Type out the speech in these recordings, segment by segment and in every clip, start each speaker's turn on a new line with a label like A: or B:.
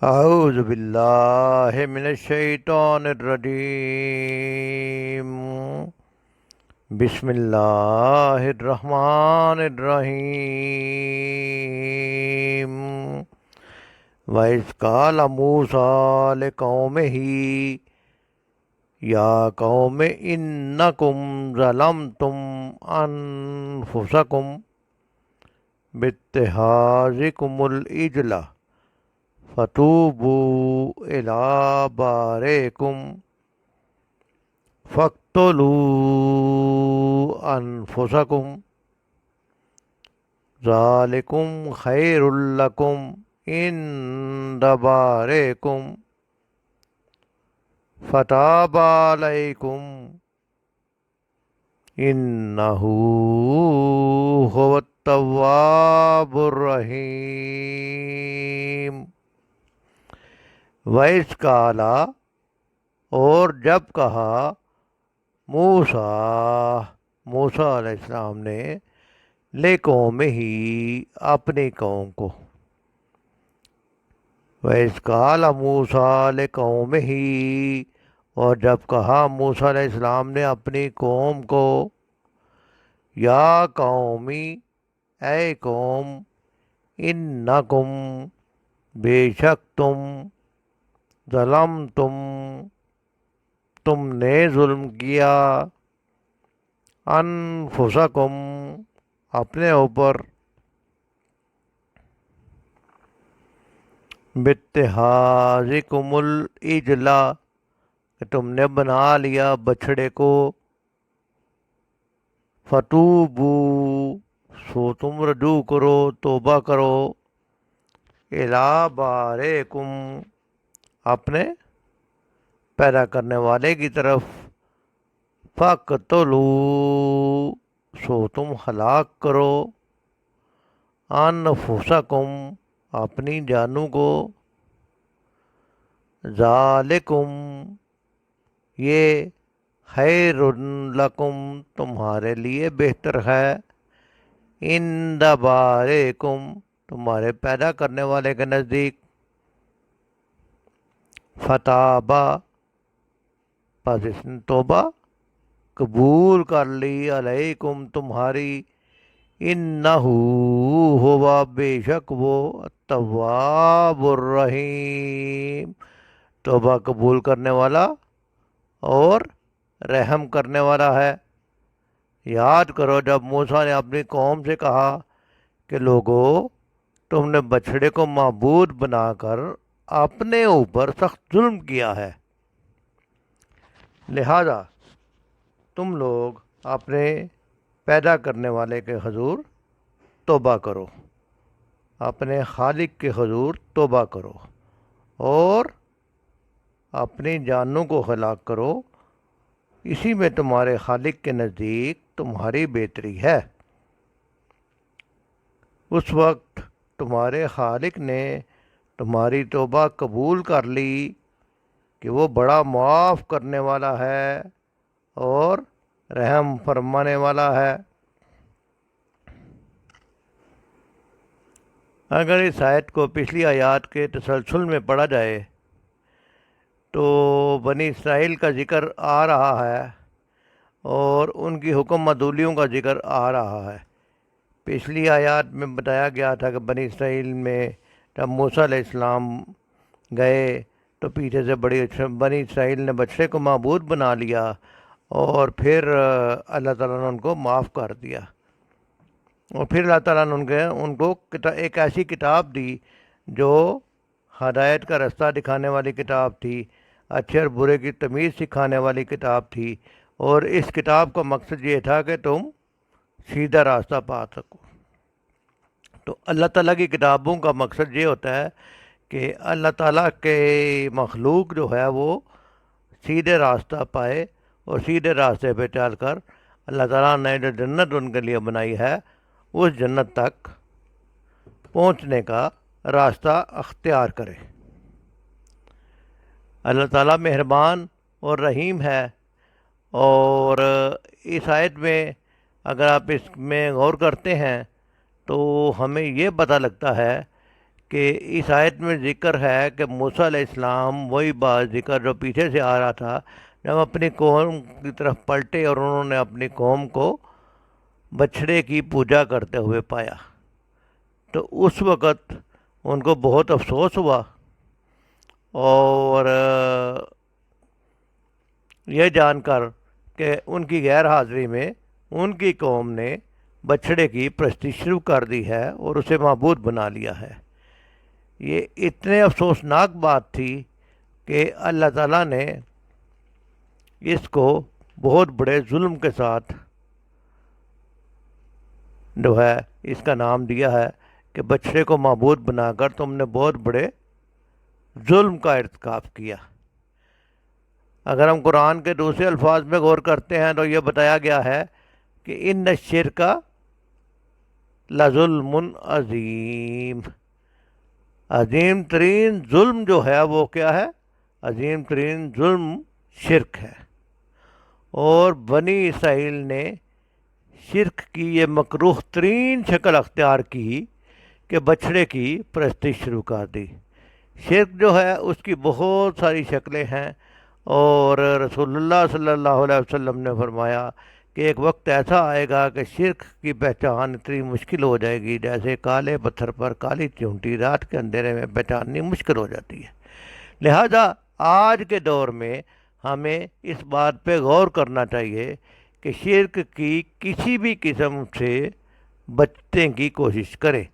A: اعوذ باللہ من الشیطان الرجیم بسم اللہ الرحمن الرحیم وَإِذْ قَالَ مُوسَىٰ لِقَوْمِهِ يَا قَوْمِ إِنَّكُمْ ظَلَمْتُمْ أَنفُسَكُمْ بِاتِّخَاذِكُمُ الْعِجْلَ فَتُوبُوا إِلَىٰ بَارِئِكُمْ فَاقْتُلُوا أَنفُسَكُمْ ذَٰلِكُمْ خَيْرٌ لَكُمْ عِندَ بَارِئِكُمْ فَتَابَ عَلَيْكُمْ إِنَّهُ هُوَ التَّوَّابُ الرَّحِيمُ وَإِذْ قَالَ اور جب کہا موسیٰ علیہ السلام نے لِقَوْمِهِ اپنی قوم کو وَإِذْ قَالَ مُوسَىٰ لِقَوْمِهِ اور جب کہا موسیٰ علیہ السلام نے اپنی قوم کو یا قومی اے قوم انکم بے شک تم ظلمتم تم نے ظلم کیا انفسکم اپنے اوپر باتخاذکم العجل کہ تم نے بنا لیا بچھڑے کو فتوبو سو تم رجوع کرو توبہ کرو الی بارئکم اپنے پیدا کرنے والے کی طرف فَاقْتُلُوا سو تم ہلاک کرو انفسکم اپنی جانوں کو ذالکم یہ خیر لکم تمہارے لیے بہتر ہے عند بارئکم تمہارے پیدا کرنے والے کے نزدیک فتابہ پس اس نے توبہ قبول کر لی علیکم تمہاری انہو ہوا بے شک وہ التواب الرحیم توبہ قبول کرنے والا اور رحم کرنے والا ہے۔ یاد کرو جب موسیٰ نے اپنی قوم سے کہا کہ لوگو تم نے بچھڑے کو معبود بنا کر اپنے اوپر سخت ظلم کیا ہے، لہذا تم لوگ اپنے پیدا کرنے والے کے حضور توبہ کرو، اپنے خالق کے حضور توبہ کرو اور اپنی جانوں کو ہلاک کرو، اسی میں تمہارے خالق کے نزدیک تمہاری بہتری ہے۔ اس وقت تمہارے خالق نے تمہاری توبہ قبول کر لی کہ وہ بڑا معاف کرنے والا ہے اور رحم فرمانے والا ہے۔ اگر اس آیت کو پچھلی آیات کے تسلسل میں پڑھا جائے تو بنی اسرائیل کا ذکر آ رہا ہے اور ان کی حکم عدولیوں کا ذکر آ رہا ہے۔ پچھلی آیات میں بتایا گیا تھا کہ بنی اسرائیل میں جب موسیٰ علیہ السلام گئے تو پیچھے سے بنی اسرائیل نے بچڑے کو معبود بنا لیا اور پھر اللہ تعالیٰ نے ان کو معاف کر دیا، اور پھر اللہ تعالیٰ نے ان کو ایک ایسی کتاب دی جو ہدایت کا رستہ دکھانے والی کتاب تھی، اچھے اور برے کی تمیز سکھانے والی کتاب تھی، اور اس کتاب کا مقصد یہ تھا کہ تم سیدھا راستہ پا سکو۔ تو اللہ تعالیٰ کی کتابوں کا مقصد یہ ہوتا ہے کہ اللہ تعالیٰ کے مخلوق جو ہے وہ سیدھے راستہ پائے اور سیدھے راستے پہ چل کر اللہ تعالیٰ نے جو جنت ان کے لیے بنائی ہے اس جنت تک پہنچنے کا راستہ اختیار کرے۔ اللہ تعالیٰ مہربان اور رحیم ہے، اور اس آیت میں اگر آپ اس میں غور کرتے ہیں تو ہمیں یہ پتہ لگتا ہے کہ اس آیت میں ذکر ہے کہ موسیٰ علیہ السلام وہی بات ذکر جو پیچھے سے آ رہا تھا، جب اپنی قوم کی طرف پلٹے اور انہوں نے اپنی قوم کو بچھڑے کی پوجا کرتے ہوئے پایا، تو اس وقت ان کو بہت افسوس ہوا، اور یہ جان کر کہ ان کی غیر حاضری میں ان کی قوم نے بچھڑے کی پرستی شروع کر دی ہے اور اسے معبود بنا لیا ہے۔ یہ اتنے افسوسناک بات تھی کہ اللہ تعالیٰ نے اس کو بہت بڑے ظلم کے ساتھ جو ہے اس کا نام دیا ہے کہ بچھڑے کو معبود بنا کر تم نے بہت بڑے ظلم کا ارتکاب کیا۔ اگر ہم قرآن کے دوسرے الفاظ میں غور کرتے ہیں تو یہ بتایا گیا ہے کہ ان الشرک لظلم عظیم، عظیم ترین ظلم جو ہے وہ کیا ہے؟ عظیم ترین ظلم شرک ہے۔ اور بنی اسرائیل نے شرک کی یہ مکروہ ترین شکل اختیار کی کہ بچھڑے کی پرستی شروع کر دی۔ شرک جو ہے اس کی بہت ساری شکلیں ہیں، اور رسول اللہ صلی اللہ علیہ وسلم نے فرمایا کہ ایک وقت ایسا آئے گا کہ شرک کی پہچان اتنی مشکل ہو جائے گی جیسے کالے پتھر پر کالی چونٹی رات کے اندھیرے میں پہچاننی مشکل ہو جاتی ہے۔ لہذا آج کے دور میں ہمیں اس بات پہ غور کرنا چاہیے کہ شرک کی کسی بھی قسم سے بچنے کی کوشش کریں۔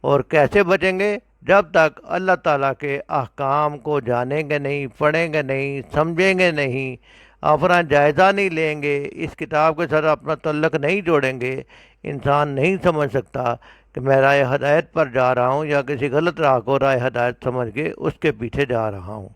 A: اور کیسے بچیں گے؟ جب تک اللہ تعالیٰ کے احکام کو جانیں گے نہیں، پڑھیں گے نہیں، سمجھیں گے نہیں، اپنا جائزہ نہیں لیں گے، اس کتاب کے ساتھ اپنا تعلق نہیں جوڑیں گے، انسان نہیں سمجھ سکتا کہ میں راہ ہدایت پر جا رہا ہوں یا کسی غلط راہ کو راہ ہدایت سمجھ کے اس کے پیچھے جا رہا ہوں۔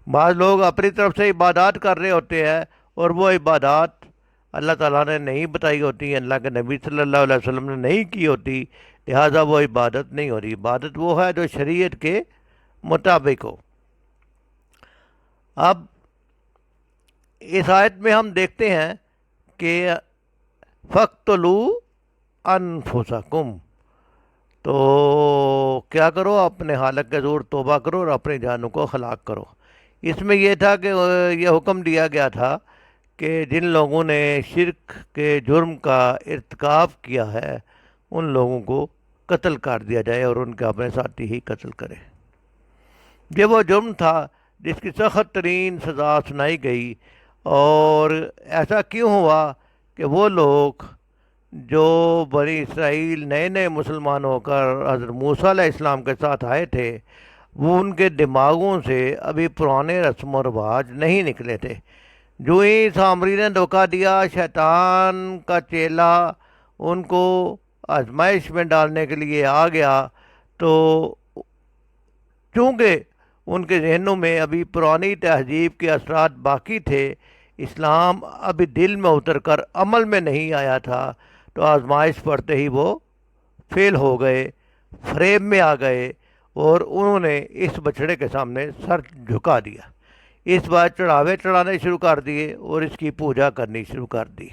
A: بعض لوگ اپنی طرف سے عبادات کر رہے ہوتے ہیں اور وہ عبادات اللہ تعالیٰ نے نہیں بتائی ہوتی، اللہ کے نبی صلی اللہ علیہ وسلم نے نہیں کی ہوتی، لہٰذا وہ عبادت نہیں ہو رہی۔ عبادت وہ ہے جو شریعت کے مطابق ہو۔ اب اس آیت میں ہم دیکھتے ہیں کہ فَاقْتُلُوا أَنفُسَكُمْ، تو کیا کرو؟ اپنے حالت کے زور توبہ کرو اور اپنی جانوں کو ہلاک کرو۔ اس میں یہ تھا کہ یہ حکم دیا گیا تھا کہ جن لوگوں نے شرک کے جرم کا ارتکاب کیا ہے ان لوگوں کو قتل کر دیا جائے اور ان کے اپنے ساتھی ہی قتل کرے۔ یہ وہ جرم تھا جس کی سخت ترین سزا سنائی گئی، اور ایسا کیوں ہوا کہ وہ لوگ جو بنی اسرائیل نئے نئے مسلمان ہو کر حضرت موسیٰ علیہ السلام کے ساتھ آئے تھے، وہ ان کے دماغوں سے ابھی پرانے رسم و رواج نہیں نکلے تھے۔ جو ہی سامری نے دھوکہ دیا، شیطان کا چیلا ان کو آزمائش میں ڈالنے کے لیے آ گیا، تو چونکہ ان کے ذہنوں میں ابھی پرانی تہذیب کے اثرات باقی تھے، اسلام ابھی دل میں اتر کر عمل میں نہیں آیا تھا، تو آزمائش پڑتے ہی وہ فیل ہو گئے، فریب میں آ گئے، اور انہوں نے اس بچڑے کے سامنے سر جھکا دیا، اس بار چڑھاوے چڑھانے شروع کر دیے اور اس کی پوجا کرنی شروع کر دی۔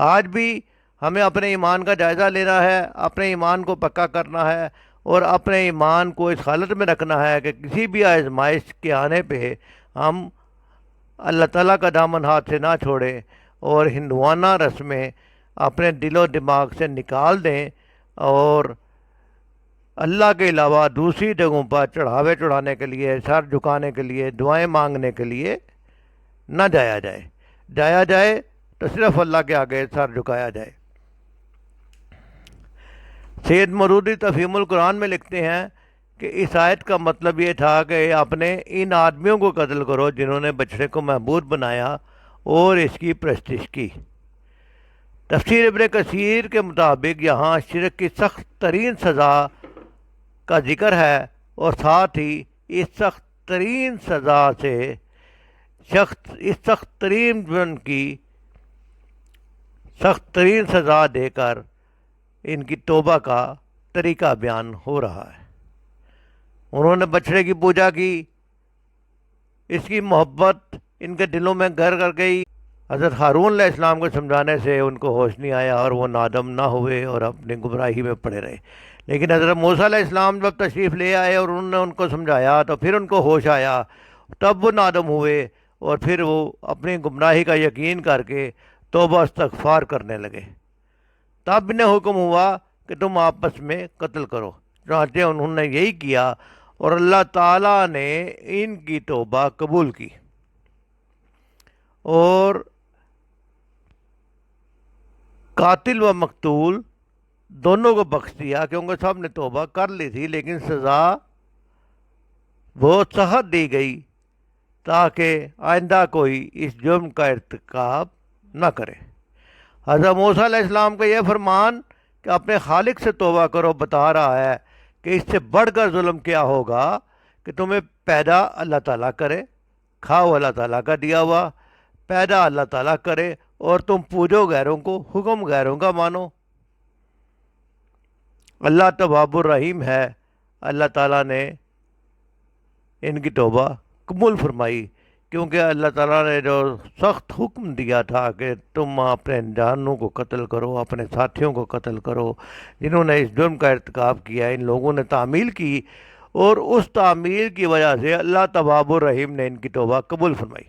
A: آج بھی ہمیں اپنے ایمان کا جائزہ لینا ہے، اپنے ایمان کو پکا کرنا ہے، اور اپنے ایمان کو اس حالت میں رکھنا ہے کہ کسی بھی آزمائش کے آنے پہ ہم اللہ تعالیٰ کا دامن ہاتھ سے نہ چھوڑیں اور ہندوانہ رسمیں اپنے دل و دماغ سے نکال دیں، اور اللہ کے علاوہ دوسری جگہوں پر چڑھاوے چڑھانے کے لیے، سر جھکانے کے لیے، دعائیں مانگنے کے لیے نہ جایا جائے۔ جایا جائے تو صرف اللہ کے آگے سر جھکایا جائے۔ سید مودودی تفہیم القرآن میں لکھتے ہیں کہ اس آیت کا مطلب یہ تھا کہ اپنے ان آدمیوں کو قتل کرو جنہوں نے بچڑے کو معبود بنایا اور اس کی پرستش کی۔ تفسیر ابن کثیر کے مطابق یہاں شرک کی سخت ترین سزا کا ذکر ہے، اور ساتھ ہی اس سخت ترین سزا سے اس سخت ترین جرم کی سخت ترین سزا دے کر ان کی توبہ کا طریقہ بیان ہو رہا ہے۔ انہوں نے بچڑے کی پوجا کی، اس کی محبت ان کے دلوں میں گھر کر گئی۔ حضرت ہارون علیہ السلام کو سمجھانے سے ان کو ہوش نہیں آیا اور وہ نادم نہ ہوئے اور اپنی گمراہی میں پڑے رہے۔ لیکن حضرت موسیٰ علیہ السلام جب تشریف لے آئے اور انہوں نے ان کو سمجھایا تو پھر ان کو ہوش آیا، تب وہ نادم ہوئے اور پھر وہ اپنی گمراہی کا یقین کر کے توبہ استغفار کرنے لگے۔ تب انہیں حکم ہوا کہ تم آپس میں قتل کرو، چنانچہ انہوں نے یہی کیا اور اللہ تعالیٰ نے ان کی توبہ قبول کی اور قاتل و مقتول دونوں کو بخش دیا، کیونکہ سب نے توبہ کر لی تھی، لیکن سزا بہت سخت دی گئی تاکہ آئندہ کوئی اس جرم کا ارتکاب نہ کرے۔ حضرت موسیٰ علیہ السلام کا یہ فرمان کہ اپنے خالق سے توبہ کرو بتا رہا ہے کہ اس سے بڑھ کر ظلم کیا ہوگا کہ تمہیں پیدا اللہ تعالیٰ کرے، کھاؤ اللہ تعالیٰ کا دیا ہوا، پیدا اللہ تعالیٰ کرے اور تم پوجو غیروں کو، حکم غیروں کا مانو۔ اللہ تواب الرحیم ہے۔ اللہ تعالیٰ نے ان کی توبہ قبول فرمائی، کیونکہ اللہ تعالیٰ نے جو سخت حکم دیا تھا کہ تم اپنے جانوں کو قتل کرو، اپنے ساتھیوں کو قتل کرو جنہوں نے اس جرم کا ارتکاب کیا، ان لوگوں نے تعمیل کی اور اس تعمیل کی وجہ سے اللہ تواب الرحیم نے ان کی توبہ قبول فرمائی۔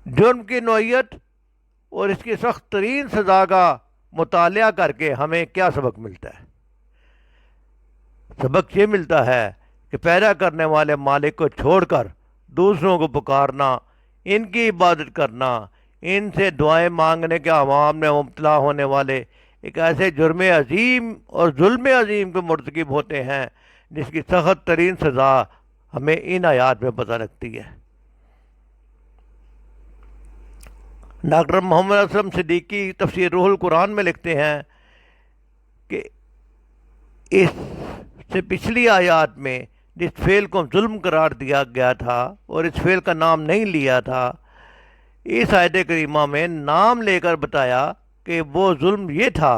A: جرم کی نوعیت اور اس کی سخت ترین سزا کا مطالعہ کر کے ہمیں کیا سبق ملتا ہے؟ سبق یہ ملتا ہے کہ پیدا کرنے والے مالک کو چھوڑ کر دوسروں کو پکارنا، ان کی عبادت کرنا، ان سے دعائیں مانگنے کے عوام میں مبتلا ہونے والے ایک ایسے جرم عظیم اور ظلم عظیم کے مرتکب ہوتے ہیں جس کی سخت ترین سزا ہمیں ان آیات میں پتہ لگتی ہے۔ ڈاکٹر محمد اسلم صدیقی تفسیر روح القرآن میں لکھتے ہیں کہ اس سے پچھلی آیات میں جس فعل کو ظلم قرار دیا گیا تھا اور اس فعل کا نام نہیں لیا تھا، اس آیت کریمہ میں نام لے کر بتایا کہ وہ ظلم یہ تھا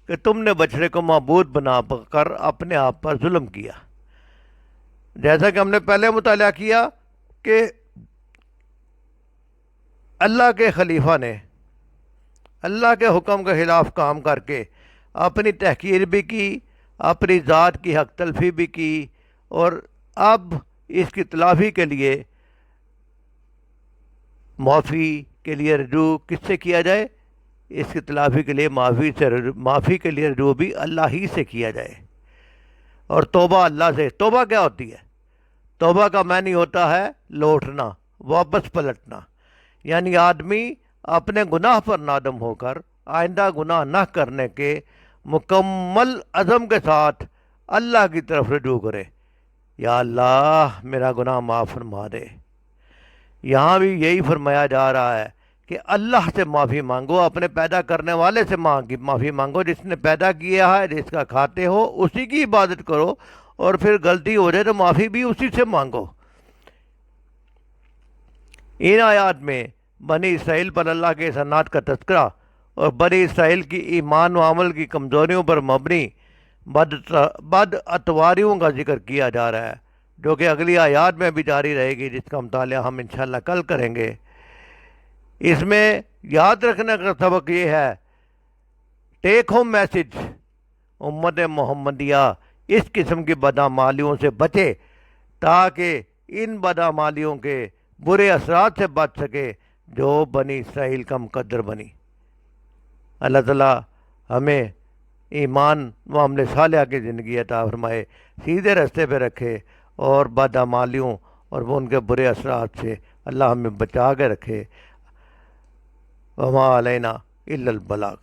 A: کہ تم نے بچڑے کو معبود بنا کر اپنے آپ پر ظلم کیا۔ جیسا کہ ہم نے پہلے مطالعہ کیا کہ اللہ کے خلیفہ نے اللہ کے حکم کے خلاف کام کر کے اپنی تحقیر بھی کی، اپنی ذات کی حق تلفی بھی کی، اور اب اس کی تلافی کے لیے معافی کے لیے رجوع کس سے کیا جائے؟ اس کی تلافی کے لیے معافی کے لیے رجوع بھی اللہ ہی سے کیا جائے، اور توبہ اللہ سے۔ توبہ کیا ہوتی ہے؟ توبہ کا معنی ہوتا ہے لوٹنا، واپس پلٹنا، یعنی آدمی اپنے گناہ پر نادم ہو کر آئندہ گناہ نہ کرنے کے مکمل عزم کے ساتھ اللہ کی طرف رجوع کرے۔ یا اللہ میرا گناہ معاف فرما دے۔ یہاں بھی یہی فرمایا جا رہا ہے کہ اللہ سے معافی مانگو، اپنے پیدا کرنے والے سے معافی مانگو، جس نے پیدا کیا ہے، جس کا کھاتے ہو اسی کی عبادت کرو، اور پھر غلطی ہو جائے تو معافی بھی اسی سے مانگو۔ ان آیات میں بنی اسرائیل پر اللہ کے احسانات کا تذکرہ اور بنی اسرائیل کی ایمان و عمل کی کمزوریوں پر مبنی بد اتواریوں کا ذکر کیا جا رہا ہے، جو کہ اگلی آیات میں بھی جاری رہے گی، جس کا مطالعہ ہم انشاءاللہ کل کریں گے۔ اس میں یاد رکھنے کا سبق یہ ہے، ٹیک ہوم میسج، امت محمدیہ اس قسم کی بدعمالیوں سے بچے تاکہ ان بدعمالیوں کے برے اثرات سے بچ سکے جو بنی اسرائیل کا مقدر بنی۔ اللہ تعالیٰ ہمیں ایمان و عمل صالحہ کی زندگی عطا فرمائے، سیدھے راستے پہ رکھے، اور بدعمالیوں اور ان کے برے اثرات سے اللہ ہمیں بچا کے رکھے۔ وما علینا الا البلاغ۔